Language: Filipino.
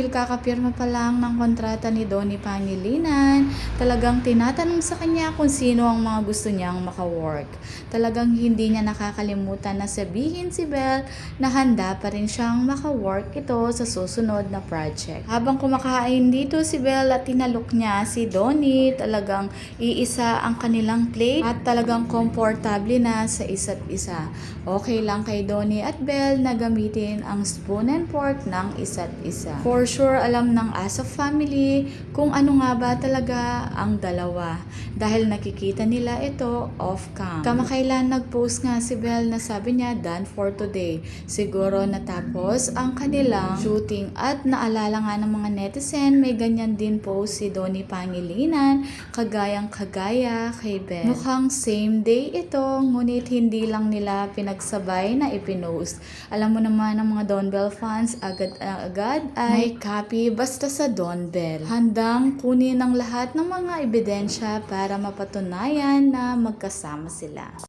dahil kakapirma pa lang ng kontrata ni Donnie Pangilinan, talagang tinatanong sa kanya kung sino ang mga gusto niyang makawork. Talagang hindi niya nakakalimutan na sabihin si Belle na handa pa rin siyang makawork ito sa susunod na project. Habang kumakain dito si Belle at tinalok niya si Donnie, talagang iisa ang kanilang plate at talagang komportable na sa isa't isa. Okay lang kay Donnie at Belle na gamitin ang spoon and fork ng isa't isa. For sure, alam ng as a family kung ano nga ba talaga ang dalawa dahil nakikita nila ito off-cam. Kamakailan nag-post nga si Belle na sabi niya done for today. Siguro natapos ang kanilang shooting at naalala nga ng mga netizen may ganyan din post si Donnie Pangilinan kagayang-kagaya kay Belle. Mukhang same day ito ngunit hindi lang nila pinagsabay na ipinost. Alam mo naman ang mga Don Bell fans agad-agad ay may copy basta sa Don Bell. Handang kunin ang lahat ng mga ebidensya para mapatunayan na magkasama sila.